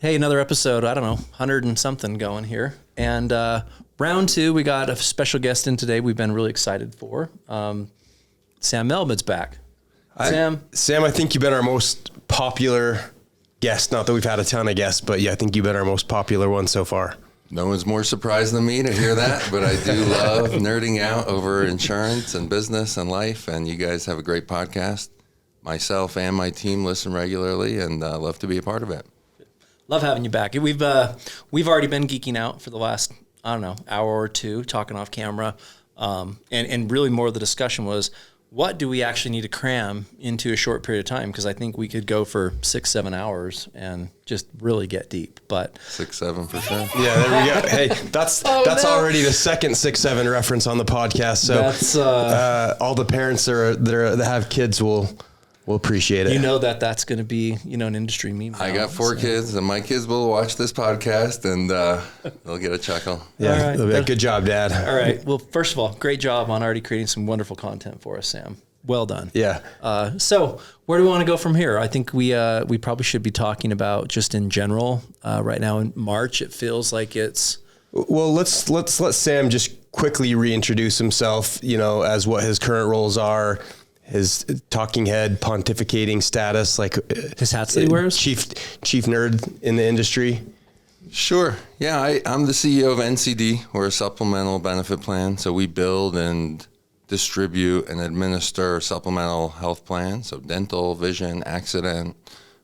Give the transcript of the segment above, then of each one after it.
Hey, another episode, I don't know, 100 and something going here. And round two, we got a special guest in today we've been really excited for. Sam Melamed's back. Sam, I think you've been our most popular guest. Not that we've had a ton of guests, but yeah, I think you've been our most popular one so far. No one's more surprised than me to hear that, but I do love nerding out over insurance and business and life, and you guys have a great podcast. Myself and my team listen regularly, and love to be a part of it. Love having you back. We've already been geeking out for the last, I don't know, hour or two, talking off camera, and really more of the discussion was, what do we actually need to cram into a short period of time? Because I think we could go for 6-7 hours and just really get deep. But 6-7 for sure. Yeah, there we go. Hey, that's already the second 6-7 reference on the podcast. So that's, all the parents that have kids will appreciate it. You know that's going to be an industry meme. I got 4 kids, and my kids will watch this podcast, and they'll get a chuckle. Yeah, right. They'll be like, good job, Dad. All right. Well, first of all, great job on already creating some wonderful content for us, Sam. Well done. Yeah. So where do we want to go from here? I think we probably should be talking about just in general. Right now in March, it feels like it's. Well, let's let Sam just quickly reintroduce himself. As what his current roles are. His talking head pontificating status, like his hats that he wears, chief nerd in the industry. Sure. Yeah, I'm the CEO of NCD. We're a supplemental benefit plan. So we build and distribute and administer supplemental health plans. So dental, vision, accident,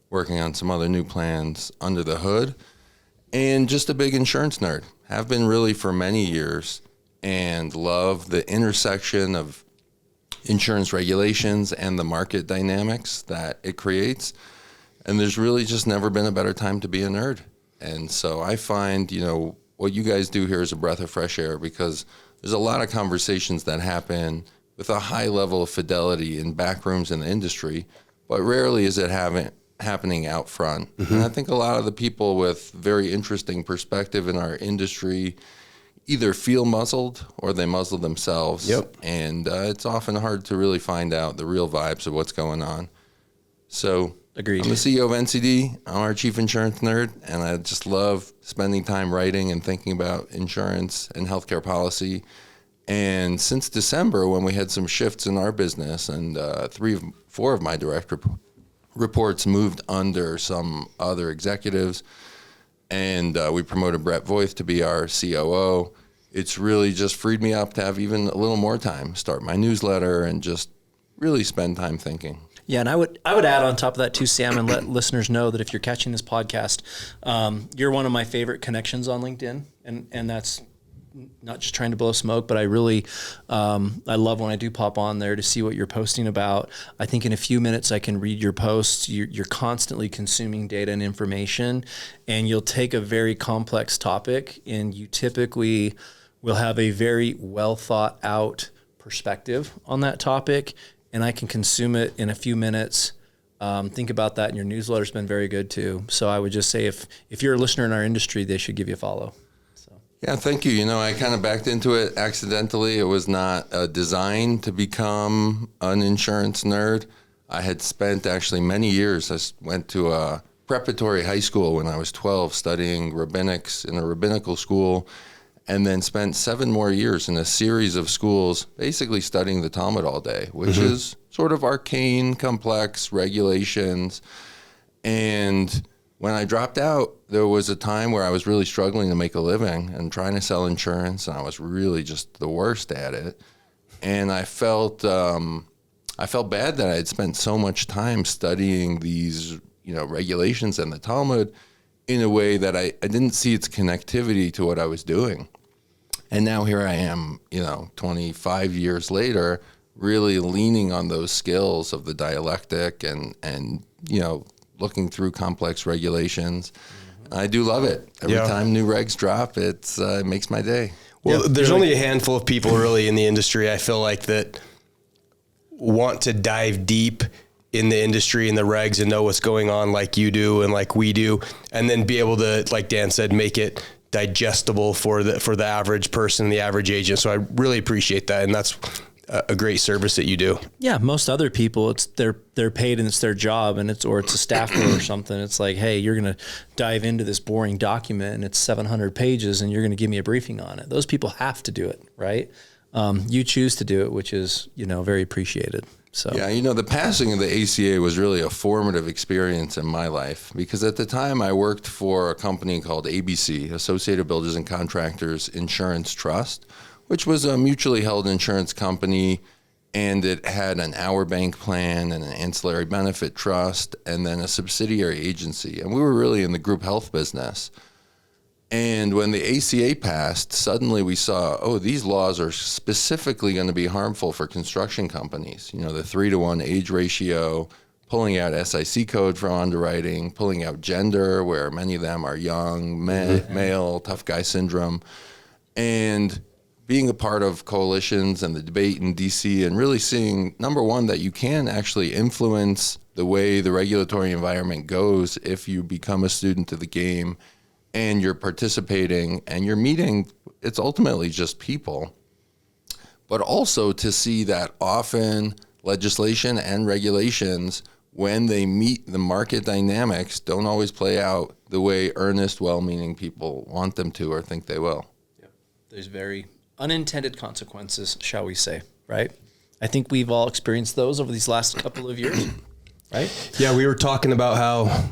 working on some other new plans under the hood. And just a big insurance nerd. Have been really for many years, and love the intersection of insurance regulations and the market dynamics that it creates. And there's really just never been a better time to be a nerd. And so I find, what you guys do here is a breath of fresh air, because there's a lot of conversations that happen with a high level of fidelity in back rooms in the industry, but rarely is it happening out front. Mm-hmm. And I think a lot of the people with very interesting perspective in our industry either feel muzzled or they muzzle themselves. Yep. And it's often hard to really find out the real vibes of what's going on. So agreed. I'm the CEO of NCD. I'm our chief insurance nerd, and I just love spending time writing and thinking about insurance and healthcare policy. And since December, when we had some shifts in our business, and 4 of my direct reports moved under some other executives, and we promoted Brett Voith to be our COO. It's really just freed me up to have even a little more time, start my newsletter, and just really spend time thinking. Yeah, and I would add on top of that too, Sam, and let listeners know that if you're catching this podcast, you're one of my favorite connections on LinkedIn, and that's not just trying to blow smoke, but I really, I love when I do pop on there to see what you're posting about. I think in a few minutes I can read your posts. You're constantly consuming data and information, and you'll take a very complex topic, and you typically will have a very well thought out perspective on that topic, and I can consume it in a few minutes. Think about that, and your newsletter's been very good too. So I would just say if you're a listener in our industry, they should give you a follow. Yeah, thank you. I kind of backed into it accidentally. It was not designed to become an insurance nerd. I had spent actually many years. I went to a preparatory high school when I was 12 studying rabbinics in a rabbinical school, and then spent 7 more years in a series of schools basically studying the Talmud all day, which mm-hmm. is sort of arcane, complex regulations. And when I dropped out, there was a time where I was really struggling to make a living and trying to sell insurance, and I was really just the worst at it. And I felt bad that I had spent so much time studying these, regulations and the Talmud in a way that I didn't see its connectivity to what I was doing. And now here I am, 25 years later, really leaning on those skills of the dialectic and looking through complex regulations. I do love it. Every time new regs drop, it makes my day. Well, there's only a handful of people really in the industry, I feel like, that want to dive deep in the industry and the regs and know what's going on like you do and like we do, and then be able to, like Dan said, make it digestible for the average person, the average agent. So I really appreciate that. And that's a great service that you do. Yeah, most other people, it's they're paid and it's their job, and it's a staffer or something. It's like, hey, you're going to dive into this boring document and it's 700 pages, and you're going to give me a briefing on it. Those people have to do it, right? You choose to do it, which is very appreciated. So yeah, the passing of the ACA was really a formative experience in my life, because at the time I worked for a company called ABC, Associated Builders and Contractors Insurance Trust, which was a mutually held insurance company, and it had an hour bank plan and an ancillary benefit trust, and then a subsidiary agency. And we were really in the group health business. And when the ACA passed, suddenly we saw, these laws are specifically going to be harmful for construction companies. The 3-to-1 age ratio, pulling out SIC code from underwriting, pulling out gender, where many of them are young, male, tough guy syndrome. And being a part of coalitions and the debate in DC, and really seeing, number one, that you can actually influence the way the regulatory environment goes if you become a student of the game and you're participating and you're meeting, it's ultimately just people. But also to see that often legislation and regulations, when they meet the market dynamics, don't always play out the way earnest, well-meaning people want them to or think they will. Yep. There's very unintended consequences, shall we say, right? I think we've all experienced those over these last couple of years, right? Yeah, we were talking about how,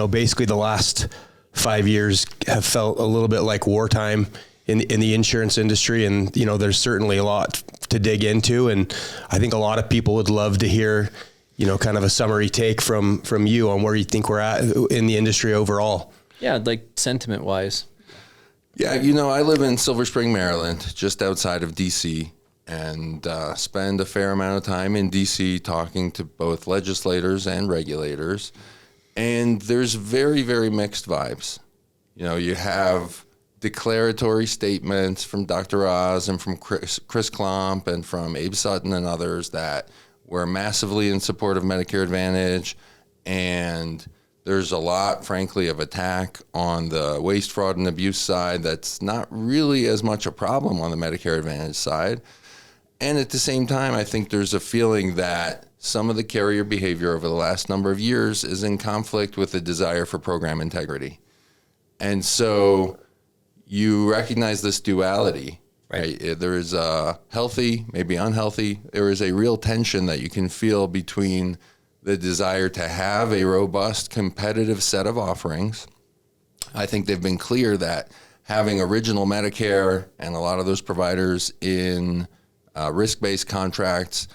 basically the last 5 years have felt a little bit like wartime in the insurance industry. And, there's certainly a lot to dig into. And I think a lot of people would love to hear, kind of a summary take from you on where you think we're at in the industry overall. Yeah, like sentiment wise. Yeah, I live in Silver Spring, Maryland, just outside of DC, and spend a fair amount of time in DC talking to both legislators and regulators. And there's very, very mixed vibes. You have declaratory statements from Dr. Oz and from Chris Klomp and from Abe Sutton and others that we're massively in support of Medicare Advantage. And there's a lot, frankly, of attack on the waste, fraud, and abuse side that's not really as much a problem on the Medicare Advantage side. And at the same time, I think there's a feeling that some of the carrier behavior over the last number of years is in conflict with the desire for program integrity. And so you recognize this duality, right? There is a healthy, maybe unhealthy. There is a real tension that you can feel between the desire to have a robust, competitive set of offerings. I think they've been clear that having original Medicare and a lot of those providers in risk-based contracts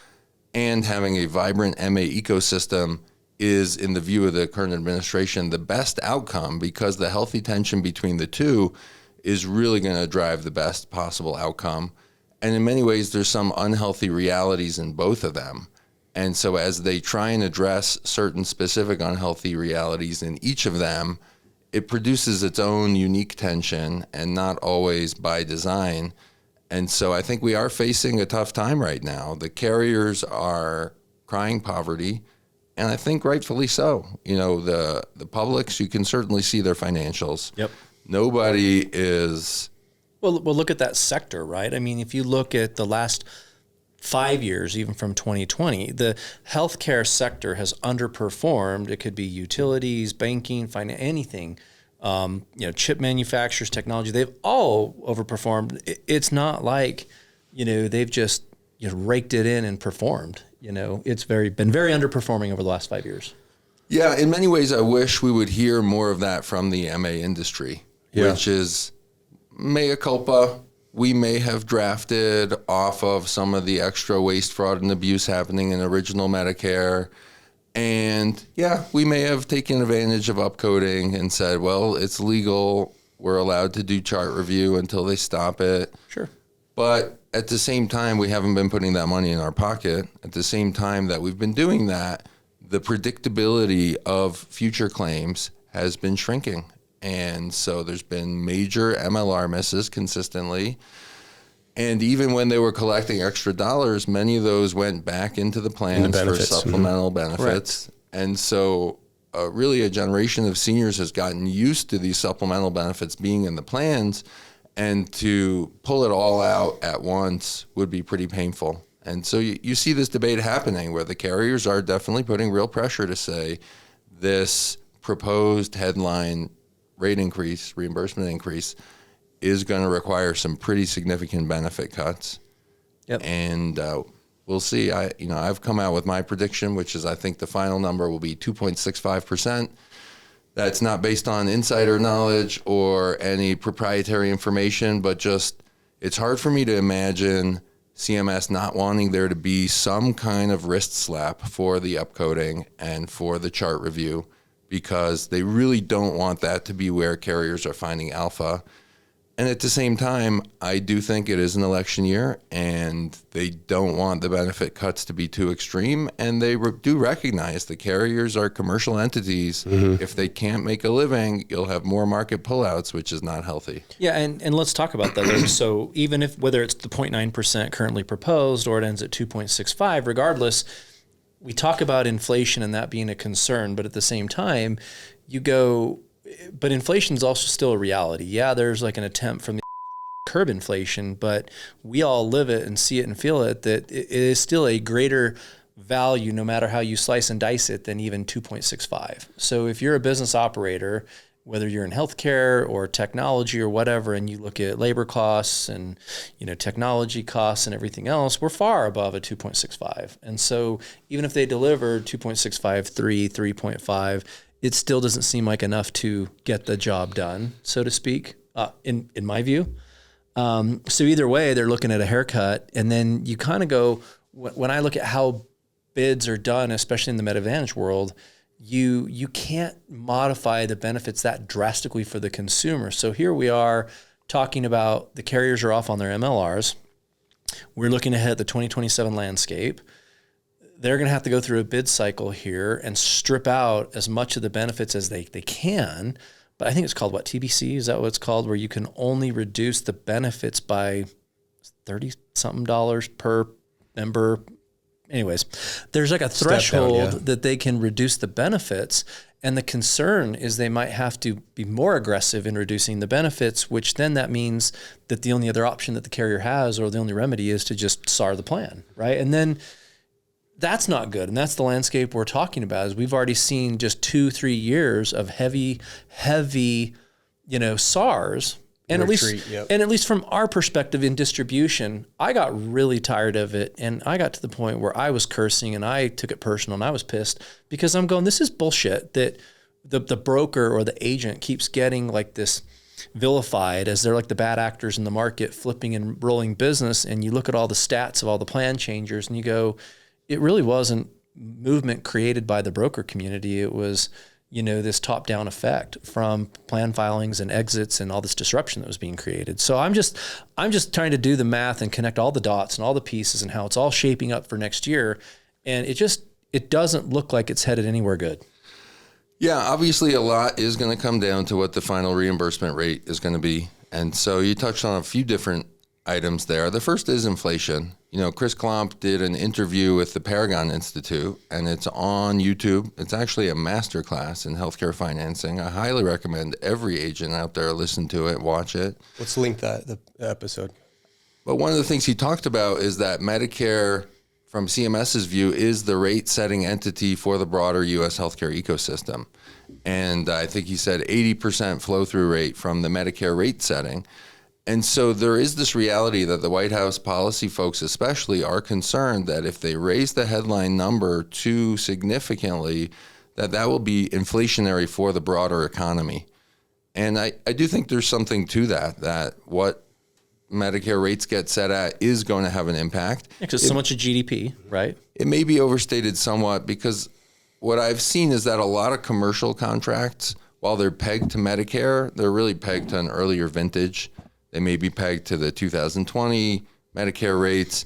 and having a vibrant MA ecosystem is, in the view of the current administration, the best outcome, because the healthy tension between the two is really going to drive the best possible outcome. And in many ways, there's some unhealthy realities in both of them. And so as they try and address certain specific unhealthy realities in each of them, it produces its own unique tension, and not always by design. And so I think we are facing a tough time right now. The carriers are crying poverty, and I think rightfully so. The publics, you can certainly see their financials. Yep. Nobody is... Well, look at that sector, right? I mean, if you look at the last 5 years, even from 2020, the healthcare sector has underperformed. It could be utilities, banking, finance, anything. Chip manufacturers, technology, they've all overperformed. It's not like, they've just raked it in and performed. It's been very underperforming over the last 5 years. Yeah, in many ways, I wish we would hear more of that from the MA industry, which is mea culpa. We may have drafted off of some of the extra waste, fraud, and abuse happening in original Medicare. And we may have taken advantage of upcoding and said, well, it's legal. We're allowed to do chart review until they stop it. Sure. But at the same time, we haven't been putting that money in our pocket. At the same time that we've been doing that, the predictability of future claims has been shrinking. And so there's been major MLR misses consistently. And even when they were collecting extra dollars, many of those went back into the plans for supplemental benefits. Correct. And so really a generation of seniors has gotten used to these supplemental benefits being in the plans, and to pull it all out at once would be pretty painful. And so you see this debate happening where the carriers are definitely putting real pressure to say this proposed headline rate increase, reimbursement increase, is going to require some pretty significant benefit cuts. Yep. And we'll see. I've come out with my prediction, which is I think the final number will be 2.65%. That's not based on insider knowledge or any proprietary information, but just it's hard for me to imagine CMS not wanting there to be some kind of wrist slap for the upcoding and for the chart review, because they really don't want that to be where carriers are finding alpha. And at the same time, I do think it is an election year, and they don't want the benefit cuts to be too extreme. And they do recognize the carriers are commercial entities. Mm-hmm. If they can't make a living, you'll have more market pullouts, which is not healthy. Yeah, and let's talk about that. So even if whether it's the 0.9% currently proposed or it ends at 2.65, regardless, we talk about inflation and that being a concern, but at the same time, you go, but inflation is also still a reality. Yeah, there's like an attempt from the curb inflation, but we all live it and see it and feel it, that it is still a greater value no matter how you slice and dice it than even 2.65. So if you're a business operator, whether you're in healthcare or technology or whatever, and you look at labor costs and technology costs and everything else, we're far above a 2.65. And so even if they deliver 2.65, 3.5, it still doesn't seem like enough to get the job done, so to speak, in my view. So either way, they're looking at a haircut, and then you kind of go, when I look at how bids are done, especially in the Med Advantage world, you can't modify the benefits that drastically for the consumer. So here we are talking about the carriers are off on their MLRs. We're looking ahead at the 2027 landscape. They're going to have to go through a bid cycle here and strip out as much of the benefits as they can. But I think it's called TBC? Is that what it's called? Where you can only reduce the benefits by $30-something per member. Anyways, there's like a threshold that they can reduce the benefits. And the concern is they might have to be more aggressive in reducing the benefits, which then that means that the only other option that the carrier has, or the only remedy, is to just SAR the plan, right? And then that's not good. And that's the landscape we're talking about. Is we've already seen just 2-3 years of heavy, SARs. And at least from our perspective in distribution, I got really tired of it. And I got to the point where I was cursing and I took it personal and I was pissed, because I'm going, this is bullshit that the broker or the agent keeps getting like this vilified as they're like the bad actors in the market, flipping and rolling business. And you look at all the stats of all the plan changers and you go, it really wasn't movement created by the broker community. It was, this top-down effect from plan filings and exits and all this disruption that was being created. So I'm just trying to do the math and connect all the dots and all the pieces and how it's all shaping up for next year. And it doesn't look like it's headed anywhere good. Yeah, obviously a lot is going to come down to what the final reimbursement rate is going to be. And so you touched on a few different items there. The first is inflation. Chris Klomp did an interview with the Paragon Institute, and it's on YouTube. It's actually a masterclass in healthcare financing. I highly recommend every agent out there listen to it, watch it. Let's link the episode. But one of the things he talked about is that Medicare, from CMS's view, is the rate-setting entity for the broader U.S. healthcare ecosystem. And I think he said 80% flow-through rate from the Medicare rate setting. And so there is this reality that the White House policy folks especially are concerned that if they raise the headline number too significantly, that will be inflationary for the broader economy. And I do think there's something to that what Medicare rates get set at is going to have an impact. Because so much of GDP, right? It may be overstated somewhat, because what I've seen is that a lot of commercial contracts, while they're pegged to Medicare, they're really pegged to an earlier vintage. They may be pegged to the 2020 Medicare rates,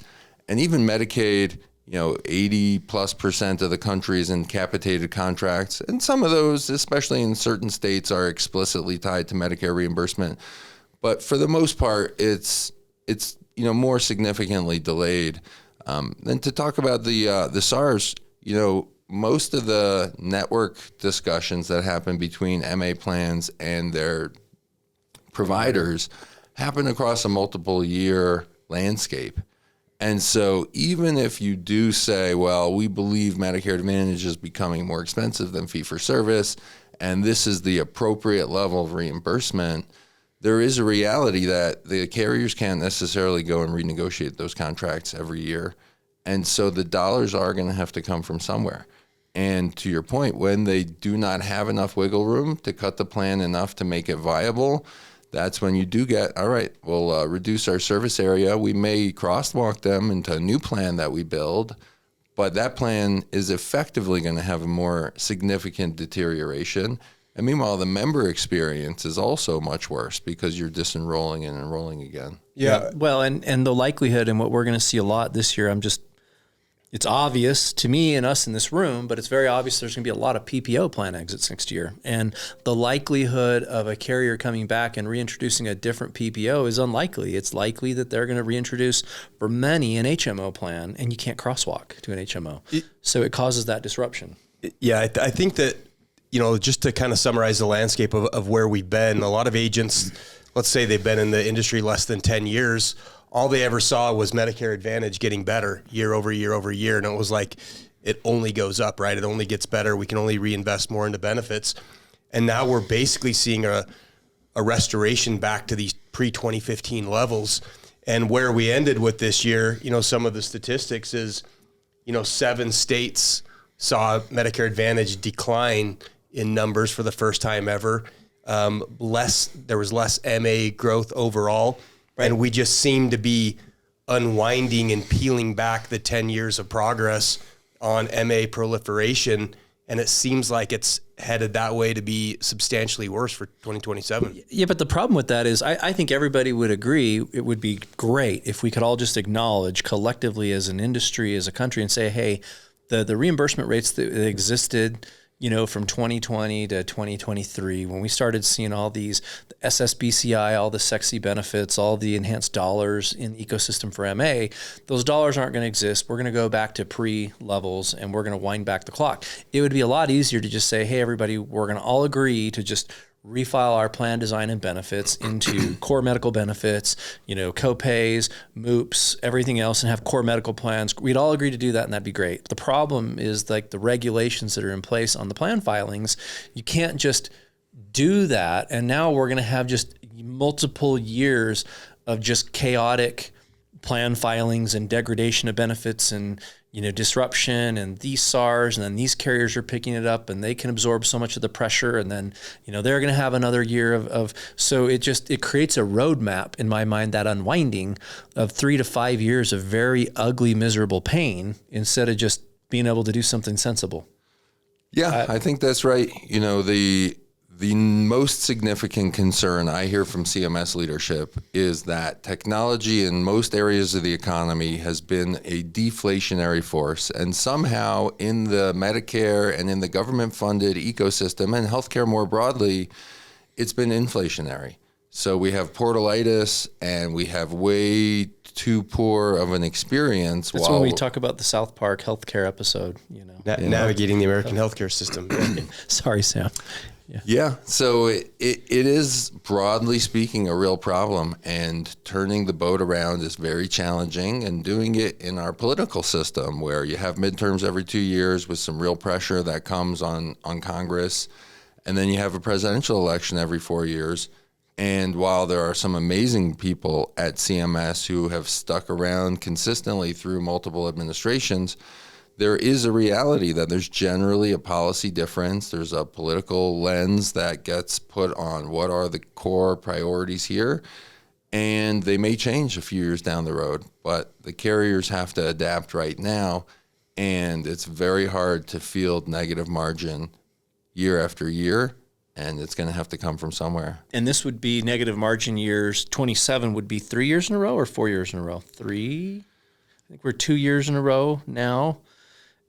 and even Medicaid, 80+% of the country is in capitated contracts. And some of those, especially in certain states, are explicitly tied to Medicare reimbursement. But for the most part, it's more significantly delayed. Then to talk about the SARs, most of the network discussions that happen between MA plans and their providers happen across a multiple year landscape. And so even if you do say, well, we believe Medicare Advantage is becoming more expensive than fee-for-service, and this is the appropriate level of reimbursement, there is a reality that the carriers can't necessarily go and renegotiate those contracts every year. And so the dollars are going to have to come from somewhere. And to your point, when they do not have enough wiggle room to cut the plan enough to make it viable, that's when you do get, all right, we'll reduce our service area. We may crosswalk them into a new plan that we build, but that plan is effectively going to have a more significant deterioration. And meanwhile, the member experience is also much worse because you're disenrolling and enrolling again. Yeah. Well, and the likelihood, and what we're going to see a lot this year, it's obvious to me and us in this room, but it's very obvious there's going to be a lot of PPO plan exits next year. And the likelihood of a carrier coming back and reintroducing a different PPO is unlikely. It's likely that they're going to reintroduce for many an HMO plan, and you can't crosswalk to an HMO. So it causes that disruption. Yeah, I think that, just to kind of summarize the landscape of where we've been, a lot of agents, let's say they've been in the industry less than 10 years, all they ever saw was Medicare Advantage getting better year over year over year. And it was like, it only goes up, right? It only gets better. We can only reinvest more into benefits. And now we're basically seeing a restoration back to these pre-2015 levels. And where we ended with this year, some of the statistics is, 7 states saw Medicare Advantage decline in numbers for the first time ever. There was less MA growth overall. Right. And we just seem to be unwinding and peeling back the 10 years of progress on MA proliferation. And it seems like it's headed that way to be substantially worse for 2027. Yeah, but the problem with that is I think everybody would agree it would be great if we could all just acknowledge collectively as an industry, as a country, and say, hey, the reimbursement rates that existed from 2020 to 2023, when we started seeing all these, the SSBCI, all the sexy benefits, all the enhanced dollars in the ecosystem for MA, those dollars aren't going to exist. We're going to go back to pre-levels and we're going to wind back the clock. It would be a lot easier to just say, hey, everybody, we're going to all agree to just refile our plan design and benefits into core medical benefits, co-pays, MOOPs, everything else, and have core medical plans. We'd all agree to do that, and that'd be great. The problem is like the regulations that are in place on the plan filings. You can't just do that, and now we're going to have just multiple years of just chaotic plan filings and degradation of benefits and disruption, and these SARs, and then these carriers are picking it up and they can absorb so much of the pressure, and then they're going to have another year of so it creates a roadmap in my mind, that unwinding of 3 to 5 years of very ugly, miserable pain instead of just being able to do something sensible. Yeah, I think that's right. The most significant concern I hear from CMS leadership is that technology in most areas of the economy has been a deflationary force. And somehow in the Medicare and in the government-funded ecosystem and healthcare more broadly, it's been inflationary. So we have portalitis and we have way too poor of an experience. That's when we talk about the South Park healthcare episode, Navigating the American healthcare system. Sorry, Sam. Yeah. So it is, broadly speaking, a real problem, and turning the boat around is very challenging, and doing it in our political system where you have midterms every 2 years with some real pressure that comes on Congress, and then you have a presidential election every 4 years. And while there are some amazing people at CMS who have stuck around consistently through multiple administrations, there is a reality that there's generally a policy difference. There's a political lens that gets put on what are the core priorities here, and they may change a few years down the road, but the carriers have to adapt right now, and it's very hard to field negative margin year after year, and it's going to have to come from somewhere. And this would be negative margin years. 27 would be 3 years in a row or 4 years in a row? 3? I think we're 2 years in a row now.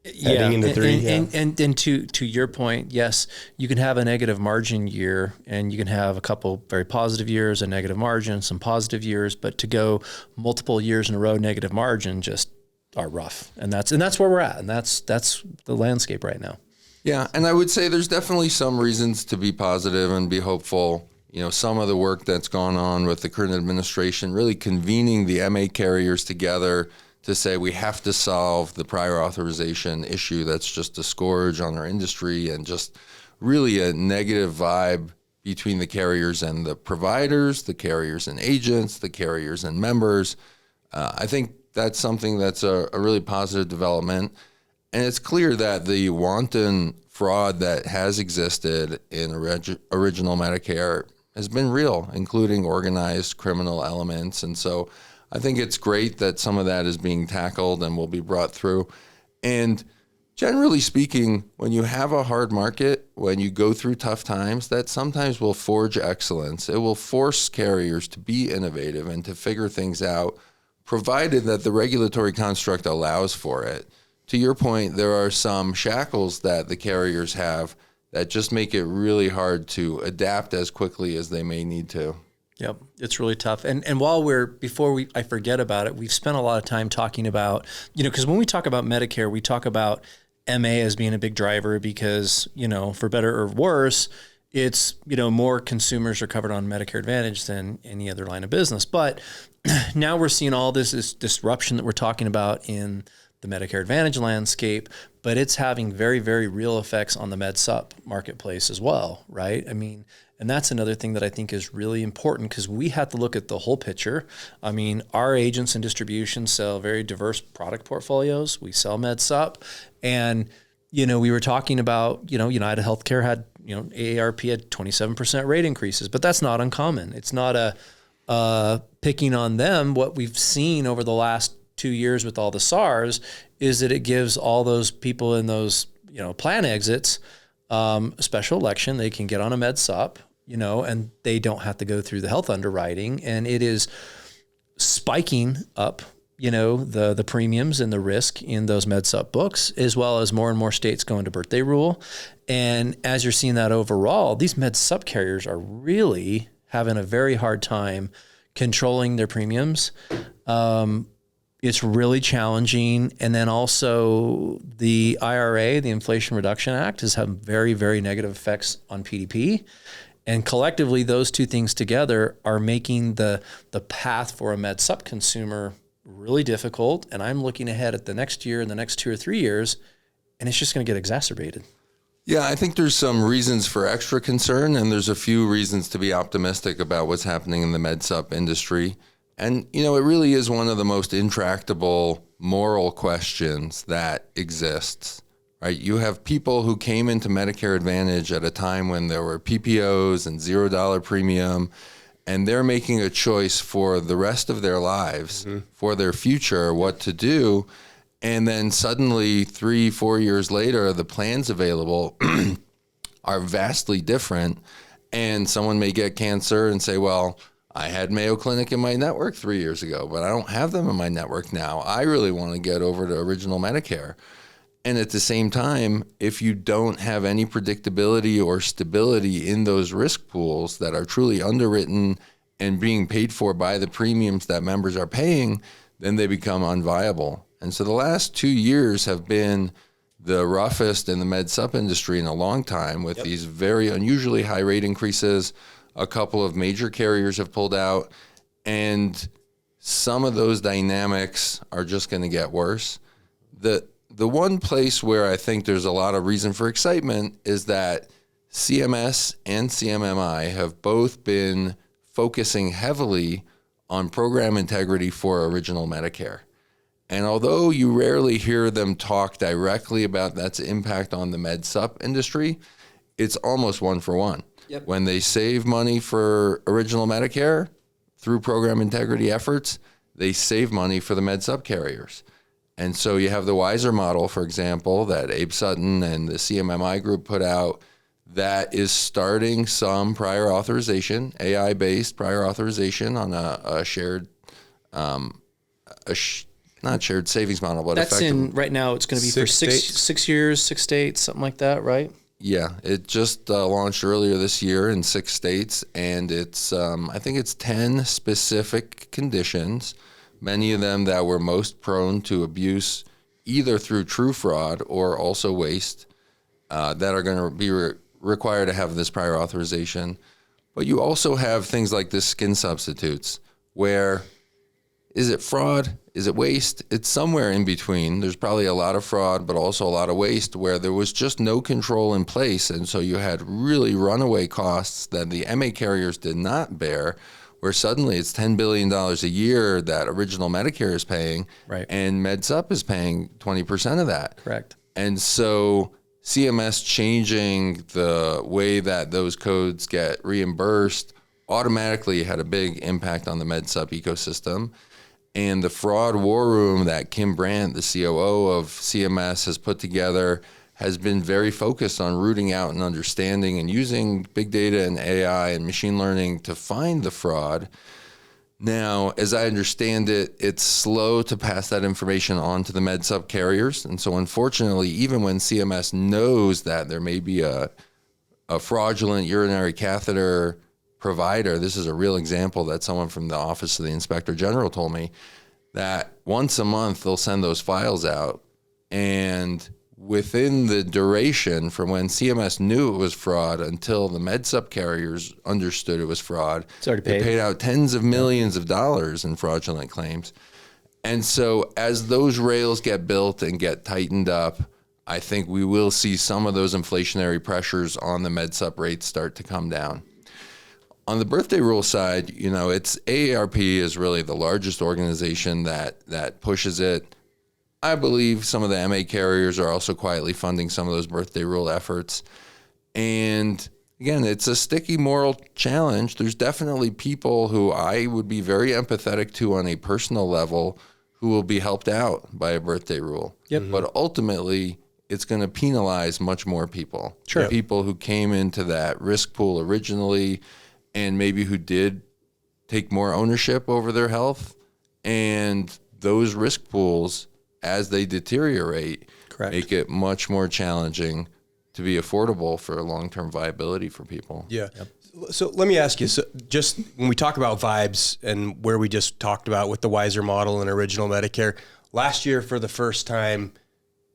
Heading into 3, and to your point, yes, you can have a negative margin year, and you can have a couple very positive years, a negative margin, some positive years, but to go multiple years in a row negative margin just are rough, and that's where we're at, and that's the landscape right now. Yeah, and I would say there's definitely some reasons to be positive and be hopeful. Some of the work that's gone on with the current administration, really convening the MA carriers together to say we have to solve the prior authorization issue that's just a scourge on our industry and just really a negative vibe between the carriers and the providers, the carriers and agents, the carriers and members. I think that's something that's a really positive development. And it's clear that the wanton fraud that has existed in original Medicare has been real, including organized criminal elements. And so I think it's great that some of that is being tackled and will be brought through. And generally speaking, when you have a hard market, when you go through tough times, that sometimes will forge excellence. It will force carriers to be innovative and to figure things out, provided that the regulatory construct allows for it. To your point, there are some shackles that the carriers have that just make it really hard to adapt as quickly as they may need to. Yep, it's really tough. And while I forget about it, we've spent a lot of time talking about, because when we talk about Medicare, we talk about MA as being a big driver because, for better or worse, it's, more consumers are covered on Medicare Advantage than any other line of business. But now we're seeing all this disruption that we're talking about in the Medicare Advantage landscape, but it's having very, very real effects on the Med Supp marketplace as well, right? I mean, and that's another thing that I think is really important because we have to look at the whole picture. I mean, our agents and distribution sell very diverse product portfolios. We sell Med Supp, and we were talking about, United Healthcare had, AARP had 27% rate increases, but that's not uncommon. It's not picking on them. What we've seen over the last 2 years with all the SARs is that it gives all those people in those, plan exits, a special election. They can get on a Med Supp, and they don't have to go through the health underwriting, and it is spiking up, the premiums and the risk in those Med Supp books, as well as more and more states going to birthday rule. And as you're seeing that overall, these Med Supp carriers are really having a very hard time controlling their premiums. It's really challenging. And then also the IRA, the Inflation Reduction Act, has had very, very negative effects on PDP. And collectively, those two things together are making the path for a Med Supp consumer really difficult. And I'm looking ahead at the next year and the next 2 or 3 years, and it's just going to get exacerbated. Yeah, I think there's some reasons for extra concern, and there's a few reasons to be optimistic about what's happening in the Med Supp industry. And, it really is one of the most intractable moral questions that exists, right? You have people who came into Medicare Advantage at a time when there were PPOs and $0 premium, and they're making a choice for the rest of their lives, for their future, what to do. And then suddenly 3-4 years later, the plans available are vastly different. And someone may get cancer and say, well, I had Mayo Clinic in my network 3 years ago, but I don't have them in my network now. I really want to get over to original Medicare. And at the same time, if you don't have any predictability or stability in those risk pools that are truly underwritten and being paid for by the premiums that members are paying, then they become unviable. And so the last 2 years have been the roughest in the Med Supp industry in a long time with these very unusually high rate increases. A couple of major carriers have pulled out, and some of those dynamics are just going to get worse. The one place where I think there's a lot of reason for excitement is that CMS and CMMI have both been focusing heavily on program integrity for original Medicare. And although you rarely hear them talk directly about that's impact on the Med Supp industry, it's almost one for one. Yep. When they save money for original Medicare through program integrity efforts, they save money for the Med Supp carriers. And so you have the WISER model, for example, that Abe Sutton and the CMMI group put out that is starting some prior authorization, AI-based prior authorization on a shared, not shared savings model, but that's in right now. It's going to be for 6 years, 6 states, something like that, right? Yeah, it just launched earlier this year in 6 states, and it's I think it's 10 specific conditions, many of them that were most prone to abuse, either through true fraud or also waste, that are going to be required to have this prior authorization. But you also have things like the skin substitutes, where is it fraud? Is it waste? It's somewhere in between. There's probably a lot of fraud, but also a lot of waste where there was just no control in place. And so you had really runaway costs that the MA carriers did not bear, where suddenly it's $10 billion a year that original Medicare is paying, right, and Med Supp is paying 20% of that. Correct. And so CMS changing the way that those codes get reimbursed automatically had a big impact on the Med Supp ecosystem. And the fraud war room that Kim Brandt, the COO of CMS, has put together has been very focused on rooting out and understanding and using big data and AI and machine learning to find the fraud. Now, as I understand it, it's slow to pass that information on to the Med Supp carriers. And so unfortunately, even when CMS knows that there may be a fraudulent urinary catheter provider, this is a real example that someone from the Office of the Inspector General told me, that once a month they'll send those files out, and within the duration from when CMS knew it was fraud until the Med Supp carriers understood it was fraud, it's already paid. They paid out tens of millions of dollars in fraudulent claims. And so as those rails get built and get tightened up, I think we will see some of those inflationary pressures on the Med Supp rates start to come down. On the birthday rule side, it's AARP is really the largest organization that pushes it. I believe some of the MA carriers are also quietly funding some of those birthday rule efforts. And again, it's a sticky moral challenge. There's definitely people who I would be very empathetic to on a personal level who will be helped out by a birthday rule. Yep. But ultimately, it's going to penalize much more people. Sure. People who came into that risk pool originally and maybe who did take more ownership over their health, and those risk pools, as they deteriorate, Correct. make it much more challenging to be affordable for long-term viability for people. Yeah. Yep. So let me ask you, so just when we talk about vibes and where we just talked about with the Wiser model and original Medicare, last year for the first time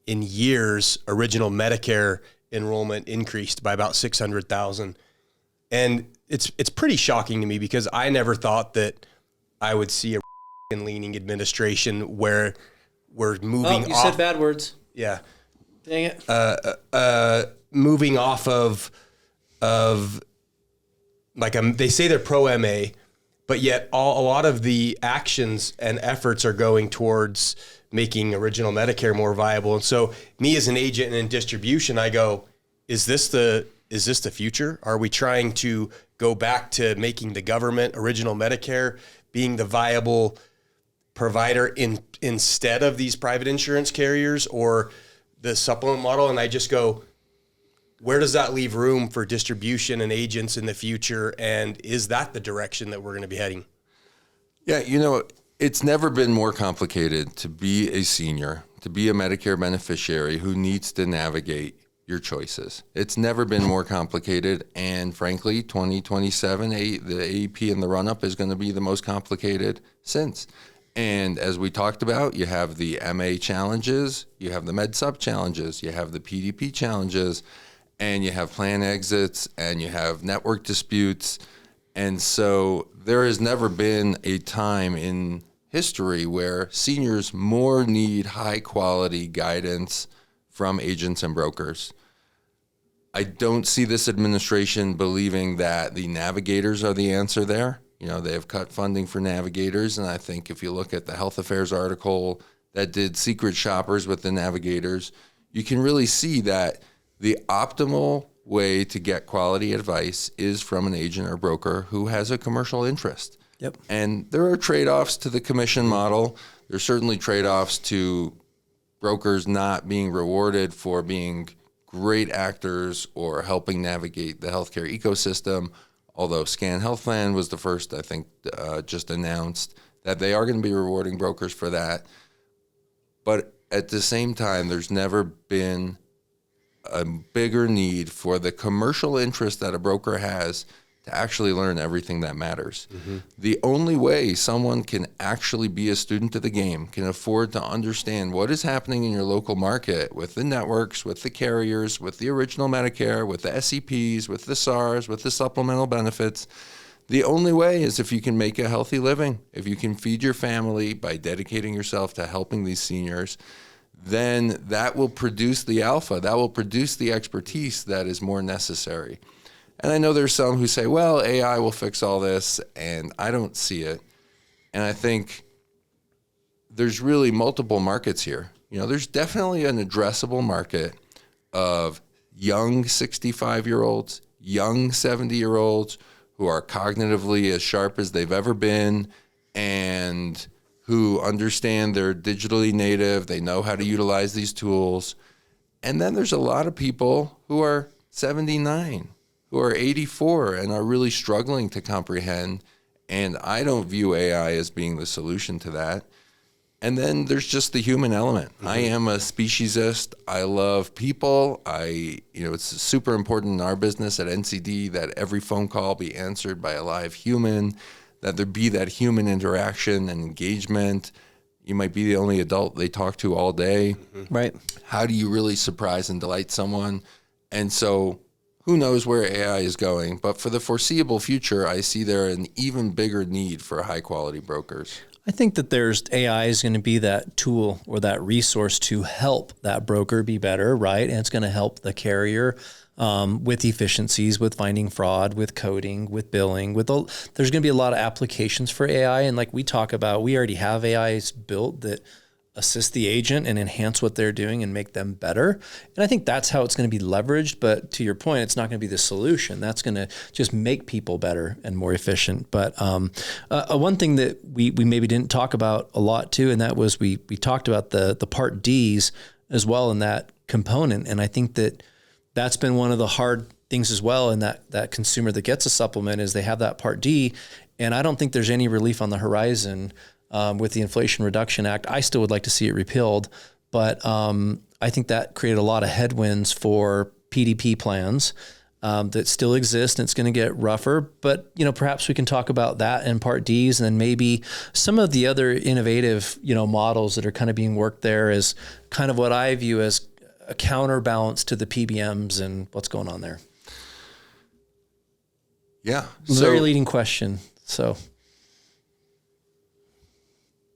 in years, original Medicare enrollment increased by about 600,000. And it's pretty shocking to me because I never thought that I would see a leaning administration where we're moving off. You said bad words. Yeah. Dang it. Moving off of like they say they're pro MA, but yet a lot of the actions and efforts are going towards making original Medicare more viable. And so me as an agent and in distribution, I go, is this the future? Are we trying to go back to making the government original Medicare being the viable provider instead of these private insurance carriers or the supplement model? And I just go, where does that leave room for distribution and agents in the future? And is that the direction that we're going to be heading? Yeah, it's never been more complicated to be a senior, to be a Medicare beneficiary who needs to navigate your choices. It's never been more complicated. And frankly, 2027, the AEP and the run-up is going to be the most complicated since. And as we talked about, you have the MA challenges, you have the Med Supp challenges, you have the PDP challenges, and you have plan exits, and you have network disputes. And so there has never been a time in history where seniors more need high-quality guidance from agents and brokers. I don't see this administration believing that the navigators are the answer there. They have cut funding for navigators, and I think if you look at the Health Affairs article that did secret shoppers with the navigators, you can really see that the optimal way to get quality advice is from an agent or broker who has a commercial interest. Yep. And there are trade-offs to the commission model. There's certainly trade-offs to brokers not being rewarded for being great actors or helping navigate the healthcare ecosystem. Although Scan Health Plan was the first, I think, just announced that they are going to be rewarding brokers for that. But at the same time, there's never been a bigger need for the commercial interest that a broker has to actually learn everything that matters. Mm-hmm. The only way someone can actually be a student of the game, can afford to understand what is happening in your local market with the networks, with the carriers, with the original Medicare, with the SEPs, with the SARs, with the supplemental benefits. The only way is if you can make a healthy living, if you can feed your family by dedicating yourself to helping these seniors, then that will produce the alpha, that will produce the expertise that is more necessary. And I know there's some who say, well, AI will fix all this, and I don't see it. And I think there's really multiple markets here. There's definitely an addressable market of young 65-year-olds, young 70-year-olds who are cognitively as sharp as they've ever been and who understand they're digitally native, they know how to utilize these tools. And then there's a lot of people who are 79, who are 84 and are really struggling to comprehend. And I don't view AI as being the solution to that. And then there's just the human element. Mm-hmm. I am a speciesist. I love people. It's super important in our business at NCD that every phone call be answered by a live human, that there be that human interaction and engagement. You might be the only adult they talk to all day. Mm-hmm. Right. How do you really surprise and delight someone? And so who knows where AI is going? But for the foreseeable future, I see there an even bigger need for high quality brokers. I think that AI is going to be that tool or that resource to help that broker be better, right? And it's going to help the carrier with efficiencies, with finding fraud, with coding, with billing. There's going to be a lot of applications for AI. And like we talk about, we already have AIs built that assist the agent and enhance what they're doing and make them better. And I think that's how it's going to be leveraged. But to your point, it's not going to be the solution. That's going to just make people better and more efficient. But one thing that we maybe didn't talk about a lot too, and that was we talked about the Part Ds as well in that component. And I think that's been one of the hard things as well in that consumer that gets a supplement is they have that Part D. And I don't think there's any relief on the horizon with the Inflation Reduction Act. I still would like to see it repealed, but I think that created a lot of headwinds for PDP plans that still exist, and it's going to get rougher. But perhaps we can talk about that in Part Ds, and then maybe some of the other innovative models that are kind of being worked there is kind of what I view as a counterbalance to the PBMs and what's going on there. Yeah, very leading question. So.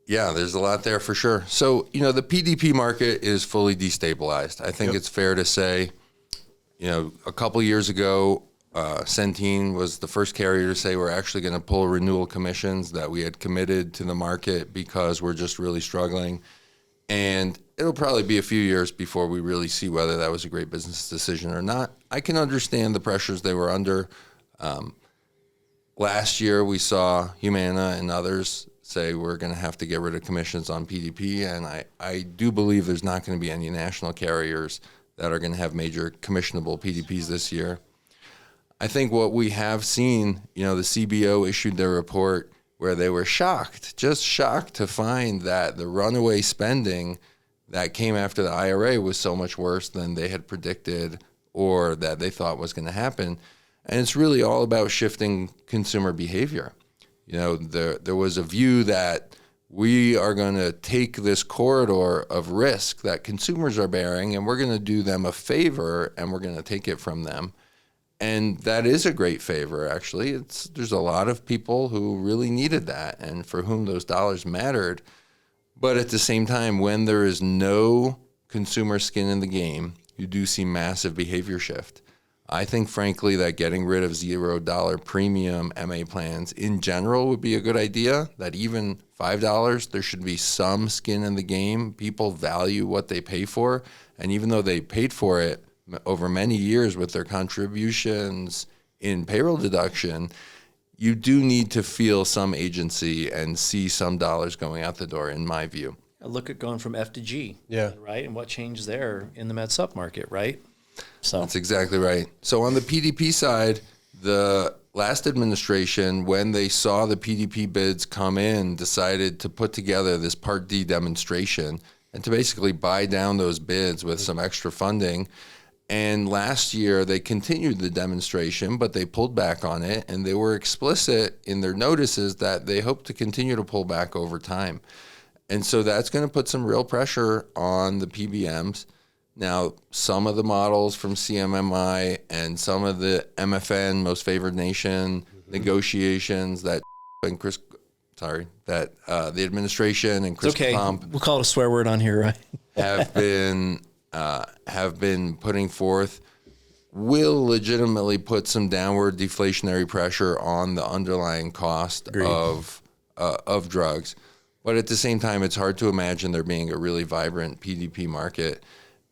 Yeah, there's a lot there for sure. So, the PDP market is fully destabilized. I think It's fair to say, a couple years ago, Centene was the first carrier to say we're actually going to pull renewal commissions that we had committed to the market because we're just really struggling. And it'll probably be a few years before we really see whether that was a great business decision or not. I can understand the pressures they were under. Last year, we saw Humana and others say we're going to have to get rid of commissions on PDP, and I do believe there's not going to be any national carriers that are going to have major commissionable PDPs this year. I think what we have seen, the CBO issued their report where they were just shocked to find that the runaway spending that came after the IRA was so much worse than they had predicted or that they thought was going to happen. And it's really all about shifting consumer behavior. There was a view that we are going to take this corridor of risk that consumers are bearing and we're going to do them a favor and we're going to take it from them. And that is a great favor, actually. There's a lot of people who really needed that and for whom those dollars mattered. But at the same time, when there is no consumer skin in the game, you do see massive behavior shift. I think, frankly, that getting rid of $0 premium MA plans in general would be a good idea, that even $5, there should be some skin in the game. People value what they pay for. And even though they paid for it over many years with their contributions in payroll deduction, you do need to feel some agency and see some dollars going out the door, in my view. Look at going from F to G, right? And what changed there in the Med Supp market, right? So that's exactly right. So on the PDP side, the last administration, when they saw the PDP bids come in, decided to put together this Part D demonstration and to basically buy down those bids with some extra funding. And last year, they continued the demonstration, but they pulled back on it, and they were explicit in their notices that they hope to continue to pull back over time. And so that's going to put some real pressure on the PBMs. Now, some of the models from CMMI and some of the MFN, Most Favored Nation, negotiations that the administration and Chris Okay, Plump we'll call it a swear word on here, right? have been putting forth will legitimately put some downward deflationary pressure on the underlying cost of drugs. But at the same time, it's hard to imagine there being a really vibrant PDP market.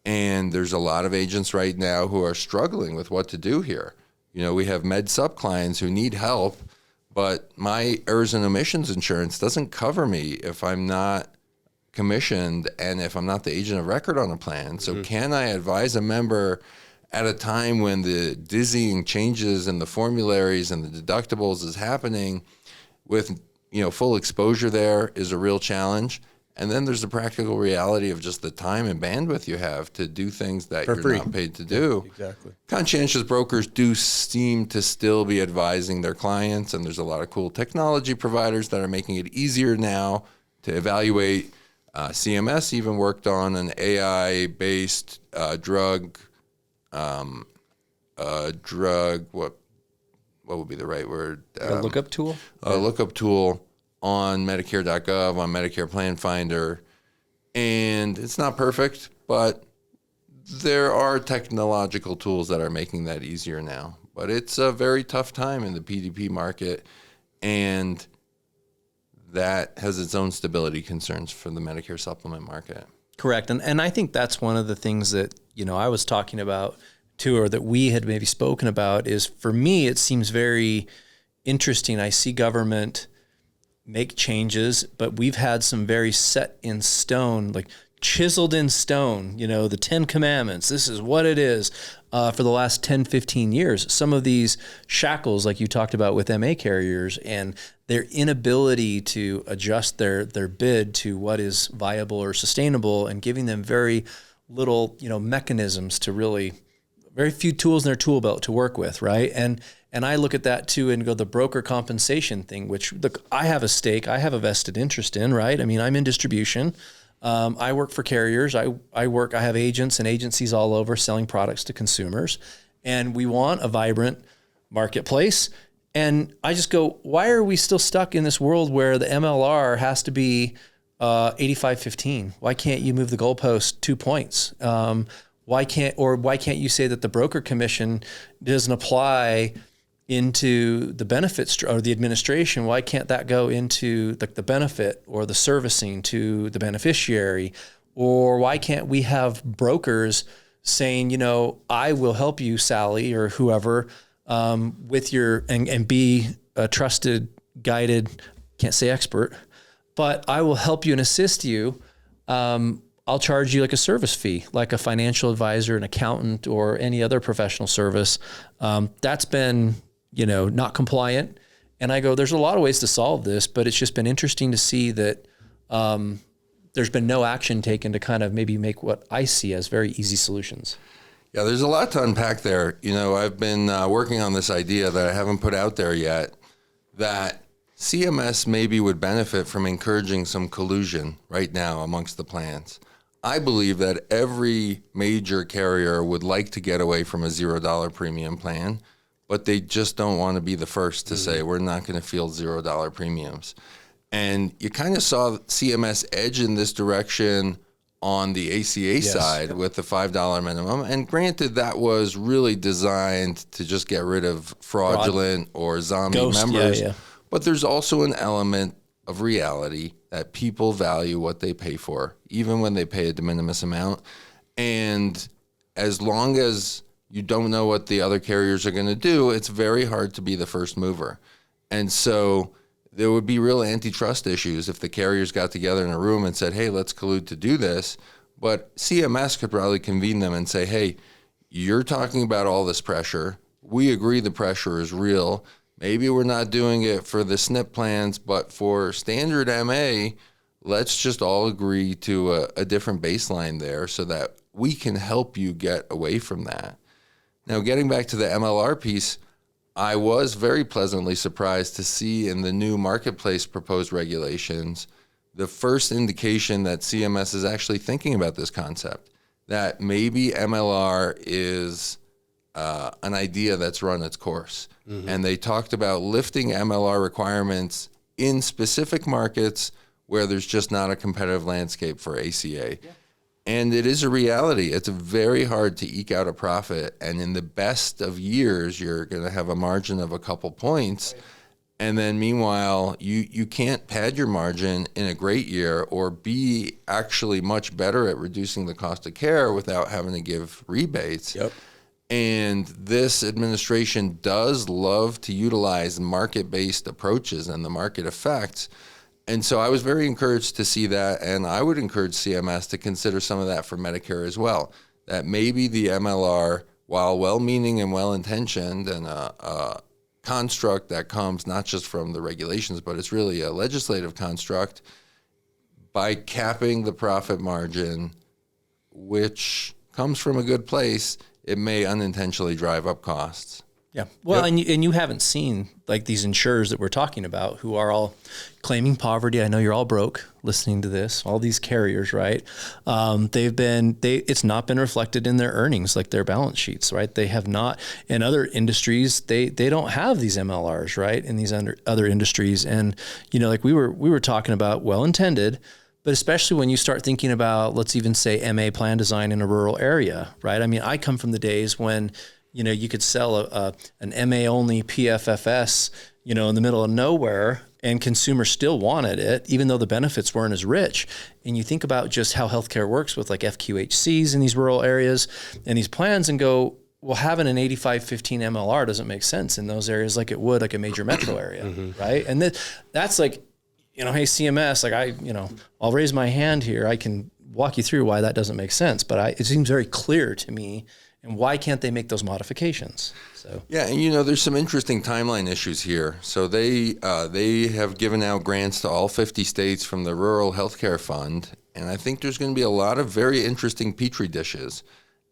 And there's a lot of agents right now who are struggling with what to do here. You know, we have Med Supp clients who need help, but my errors and omissions insurance doesn't cover me if I'm not commissioned and if I'm not the agent of record on a plan. So can I advise a member at a time when the dizzying changes in the formularies and the deductibles is happening with, you know, full exposure there is a real challenge. And then there's the practical reality of just the time and bandwidth you have to do things that you're not paid to do. Exactly. Conscientious brokers do seem to still be advising their clients, and there's a lot of cool technology providers that are making it easier now to evaluate. CMS even worked on an AI-based drug, what would be the right word? A lookup tool? A lookup tool on Medicare.gov, on Medicare Plan Finder. And it's not perfect, but there are technological tools that are making that easier now. But it's a very tough time in the PDP market, and that has its own stability concerns for the Medicare supplement market. Correct. And I think that's one of the things that, you know, I was talking about too, or that we had maybe spoken about, is for me, it seems very interesting. I see government make changes, but we've had some very set in stone, like chiseled in stone, you know, the 10 commandments, this is what it is for the last 10, 15 years. Some of these shackles, like you talked about with MA carriers, and their inability to adjust their bid to what is viable or sustainable, and giving them very little, you know, mechanisms to really, very few tools in their tool belt to work with, right? And I look at that too and go, the broker compensation thing, which look, I have a stake, I have a vested interest in, right? I mean, I'm in distribution. I work for carriers. I have agents and agencies all over selling products to consumers, and we want a vibrant marketplace. And I just go, why are we still stuck in this world where the MLR has to be 85-15? Why can't you move the goalpost 2 points? Why can't you say that the broker commission doesn't apply into the benefits or the administration? Why can't that go into the benefit or the servicing to the beneficiary? Or why can't we have brokers saying, you know, I will help you, Sally, or whoever, with your, and be a trusted, guided, can't say expert, but I will help you and assist you. I'll charge you like a service fee, like a financial advisor, an accountant, or any other professional service. That's been, you know, not compliant. And I go, there's a lot of ways to solve this, but it's just been interesting to see that there's been no action taken to kind of maybe make what I see as very easy solutions. Yeah, there's a lot to unpack there. You know, I've been working on this idea that I haven't put out there yet, that CMS maybe would benefit from encouraging some collusion right now amongst the plans. I believe that every major carrier would like to get away from a $0 premium plan, but they just don't want to be the first to say, we're not going to field $0 premiums. And you kind of saw CMS edge in this direction on the ACA side with the $5 minimum. And granted, that was really designed to just get rid of fraudulent or zombie members. But there's also an element of reality that people value what they pay for, even when they pay a de minimis amount. And as long as you don't know what the other carriers are going to do, it's very hard to be the first mover. And so there would be real antitrust issues if the carriers got together in a room and said, hey, let's collude to do this. But CMS could probably convene them and say, hey, you're talking about all this pressure. We agree the pressure is real. Maybe we're not doing it for the SNP plans, but for standard MA, let's just all agree to a different baseline there so that we can help you get away from that. Now, getting back to the MLR piece, I was very pleasantly surprised to see in the new marketplace proposed regulations the first indication that CMS is actually thinking about this concept, that maybe MLR is an idea that's run its course. And they talked about lifting MLR requirements in specific markets where there's just not a competitive landscape for ACA. Yeah. And it is a reality. It's very hard to eke out a profit. And in the best of years, you're going to have a margin of a couple points. Right. And then meanwhile, you can't pad your margin in a great year or be actually much better at reducing the cost of care without having to give rebates. Yep. And this administration does love to utilize market-based approaches and the market effects. And so I was very encouraged to see that, and I would encourage CMS to consider some of that for Medicare as well, that maybe the MLR, while well-meaning and well-intentioned and a construct that comes not just from the regulations, but it's really a legislative construct, by capping the profit margin, which comes from a good place, it may unintentionally drive up costs. Yeah. Well, yep. and you haven't seen like these insurers that we're talking about who are all claiming poverty. I know you're all broke listening to this, all these carriers, right? It's not been reflected in their earnings, like their balance sheets, right? They have not. In other industries, they don't have these MLRs, right? In these other industries. And, like we were talking about, well-intended, but especially when you start thinking about, let's even say MA plan design in a rural area, right? I mean, I come from the days when, you could sell an MA only PFFS, in the middle of nowhere, and consumers still wanted it, even though the benefits weren't as rich. And you think about just how healthcare works with like FQHCs in these rural areas and these plans and go, well, having an 85-15 MLR doesn't make sense in those areas like it would like a major metro area, right? And that's like, hey, CMS, like I'll raise my hand here. I can walk you through why that doesn't make sense, but it seems very clear to me. And why can't they make those modifications? So yeah, and there's some interesting timeline issues here. So they have given out grants to all 50 states from the Rural Healthcare Fund, and I think there's going to be a lot of very interesting petri dishes.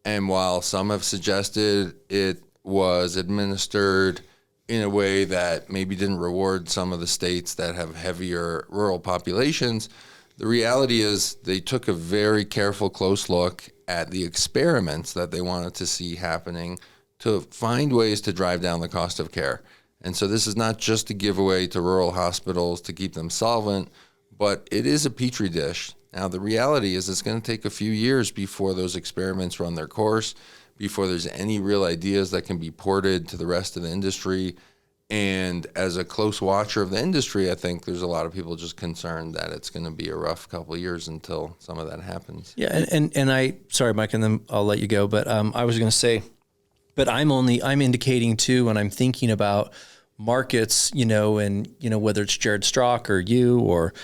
And while some have suggested it was administered in a way that maybe didn't reward some of the states that have heavier rural populations, the reality is they took a very careful, close look at the experiments that they wanted to see happening to find ways to drive down the cost of care. And so this is not just a giveaway to rural hospitals to keep them solvent, but it is a petri dish. Now, the reality is it's going to take a few years before those experiments run their course, before there's any real ideas that can be ported to the rest of the industry. And as a close watcher of the industry, I think there's a lot of people just concerned that it's going to be a rough couple of years until some of that happens. Yeah, and sorry, Mike, and then I'll let you go. But I was going to say, but I'm indicating too when I'm thinking about markets, and whether it's Jared Strock or you or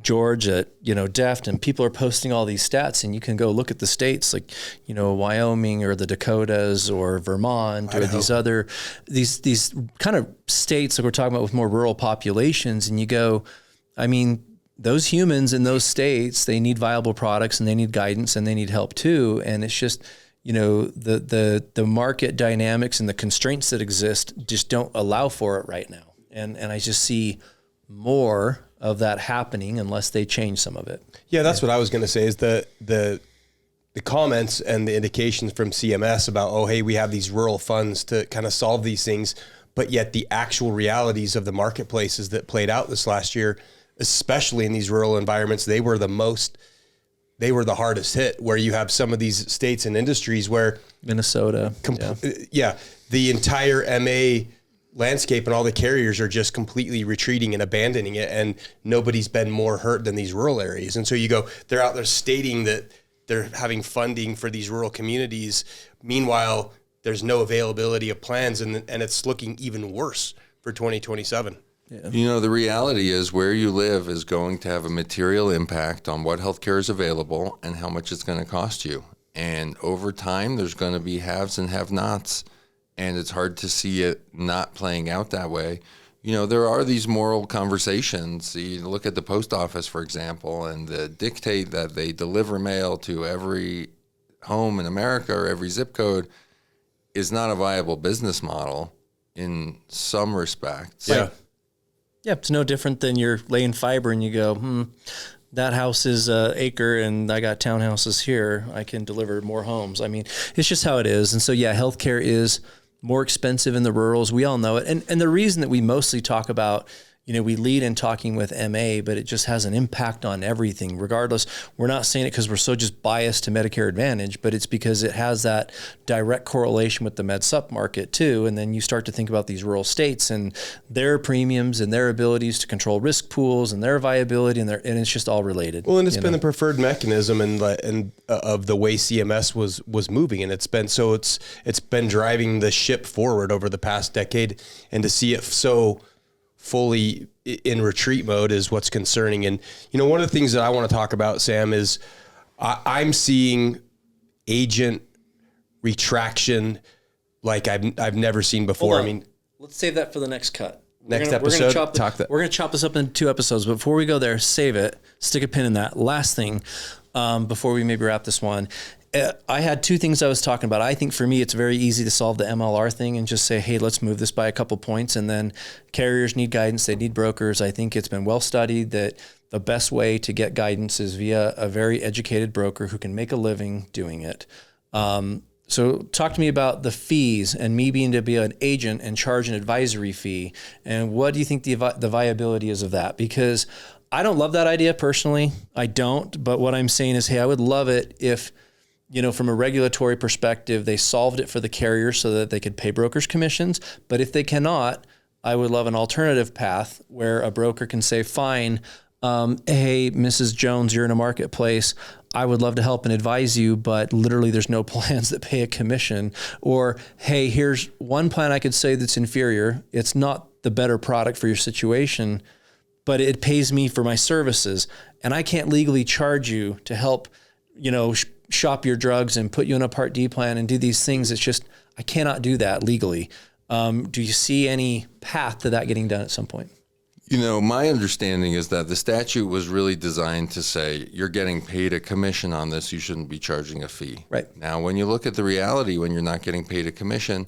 George at Deft, and people are posting all these stats, and you can go look at the states like Wyoming or the Dakotas or Vermont or these kind of states that we're talking about with more rural populations, and you go, I mean, those humans in those states, they need viable products and they need guidance and they need help too, and it's just the market dynamics and the constraints that exist just don't allow for it right now, and I just see more of that happening unless they change some of it. Yeah, that's what I was going to say is the comments and the indications from CMS about, oh, hey, we have these rural funds to kind of solve these things, but yet the actual realities of the marketplaces that played out this last year, especially in these rural environments, they were the hardest hit, where you have some of these states and industries where Minnesota, the entire MA landscape and all the carriers are just completely retreating and abandoning it, and nobody's been more hurt than these rural areas. And so you go, they're out there stating that they're having funding for these rural communities. Meanwhile, there's no availability of plans, and it's looking even worse for 2027. Yeah. The reality is where you live is going to have a material impact on what healthcare is available and how much it's going to cost you. And over time, there's going to be haves and have-nots. And it's hard to see it not playing out that way. There are these moral conversations. You look at the post office, for example, and the dictate that they deliver mail to every home in America or every zip code is not a viable business model in some respects. Yeah. Yeah, it's no different than you're laying fiber and you go, that house is an acre and I got townhouses here, I can deliver more homes. I mean, it's just how it is. And so, yeah, healthcare is more expensive in the rurals. We all know it. And the reason that we mostly talk about, we lead in talking with MA, but it just has an impact on everything. Regardless, we're not saying it because we're so just biased to Medicare Advantage, but it's because it has that direct correlation with the Med Supp market too. And then you start to think about these rural states and their premiums and their abilities to control risk pools and their viability, and it's just all related. Well, and it's been the preferred mechanism and of the way CMS was moving, and it's been driving the ship forward over the past decade, and to see it so fully in retreat mode is what's concerning. And, one of the things that I want to talk about, Sam, is I'm seeing agent retraction like I've never seen before. I mean, let's save that for the next cut. We're gonna chop this up into 2 episodes, but before we go there, save it, stick a pin in that. Last thing, before we maybe wrap this one, I had 2 things I was talking about. I think for me, it's very easy to solve the MLR thing and just say, hey, let's move this by a couple points. And then carriers need guidance. They need brokers. I think it's been well studied that the best way to get guidance is via a very educated broker who can make a living doing it. So talk to me about the fees and me being to be an agent and charge an advisory fee. And what do you think the viability is of that? Because I don't love that idea personally. I don't. But what I'm saying is, hey, I would love it if, from a regulatory perspective, they solved it for the carriers so that they could pay brokers commissions. But if they cannot, I would love an alternative path where a broker can say, fine, hey, Mrs. Jones, you're in a marketplace. I would love to help and advise you, but literally there's no plans that pay a commission. Or, hey, here's one plan I could say that's inferior. It's not the better product for your situation, but it pays me for my services. And I can't legally charge you to help, shop your drugs and put you in a Part D plan and do these things. It's just, I cannot do that legally. Do you see any path to that getting done at some point? My understanding is that the statute was really designed to say you're getting paid a commission on this. You shouldn't be charging a fee. Right. Now, when you look at the reality, when you're not getting paid a commission,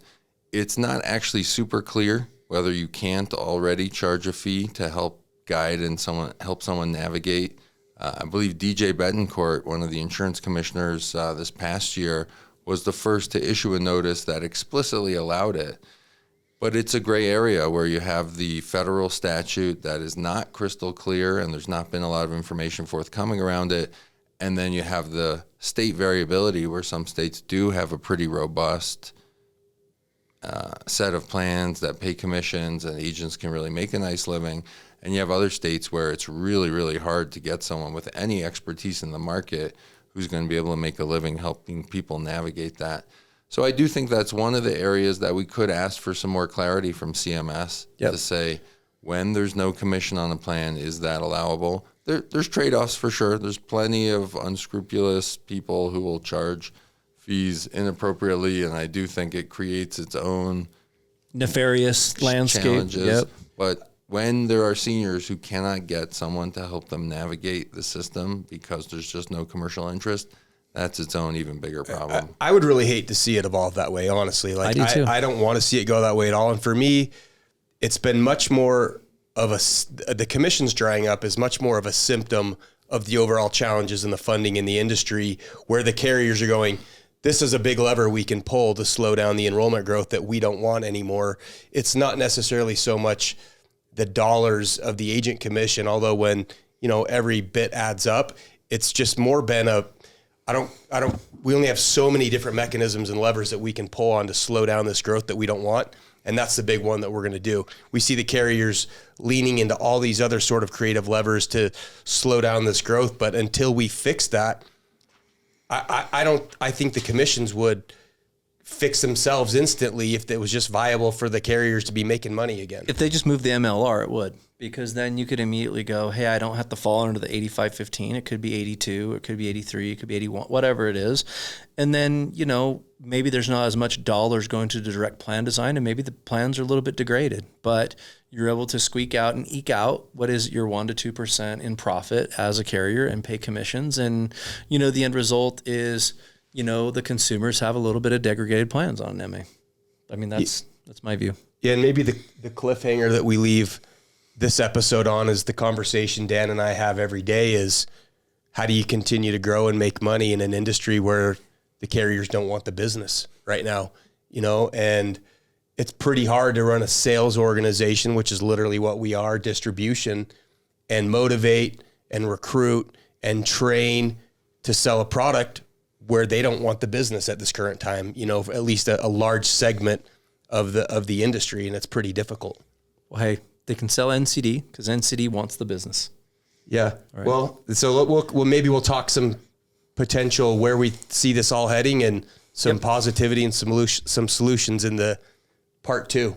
it's not actually super clear whether you can't already charge a fee to help guide and help someone navigate. I believe DJ Betancourt, one of the insurance commissioners this past year, was the first to issue a notice that explicitly allowed it. But it's a gray area where you have the federal statute that is not crystal clear and there's not been a lot of information forthcoming around it. And then you have the state variability where some states do have a pretty robust set of plans that pay commissions and agents can really make a nice living. And you have other states where it's really, really hard to get someone with any expertise in the market who's going to be able to make a living helping people navigate that. So I do think that's one of the areas that we could ask for some more clarity from CMS to say, when there's no commission on a plan, is that allowable? There's trade-offs for sure. There's plenty of unscrupulous people who will charge fees inappropriately, and I do think it creates its own nefarious landscape. Challenges. But when there are seniors who cannot get someone to help them navigate the system because there's just no commercial interest, that's its own even bigger problem. I would really hate to see it evolve that way, honestly. I do too. I don't want to see it go that way at all. And for me, it's been much more of the commissions drying up is much more of a symptom of the overall challenges in the funding in the industry, where the carriers are going, this is a big lever we can pull to slow down the enrollment growth that we don't want anymore. It's not necessarily so much the dollars of the agent commission, although when, every bit adds up, it's just more been we only have so many different mechanisms and levers that we can pull on to slow down this growth that we don't want. And that's the big one that we're going to do. We see the carriers leaning into all these other sort of creative levers to slow down this growth. But until we fix that, I think the commissions would fix themselves instantly if it was just viable for the carriers to be making money again. If they just moved the MLR, it would, because then you could immediately go, hey, I don't have to fall under the 85-15. It could be 82, it could be 83, it could be 81, whatever it is. And then, maybe there's not as much dollars going to the direct plan design, and maybe the plans are a little bit degraded, but you're able to squeak out and eke out what is your 1% to 2% in profit as a carrier and pay commissions. And, the end result is, the consumers have a little bit of degraded plans on an MA. I mean, that's my view. Yeah, and maybe the cliffhanger that we leave this episode on is the conversation Dan and I have every day is how do you continue to grow and make money in an industry where the carriers don't want the business right now, and it's pretty hard to run a sales organization, which is literally what we are, distribution, and motivate and recruit and train to sell a product where they don't want the business at this current time, at least a large segment of the industry. And it's pretty difficult. Well, hey, they can sell NCD because NCD wants the business. Yeah. Right. Well, so we'll talk some potential where we see this all heading and some positivity and some solutions in the part 2.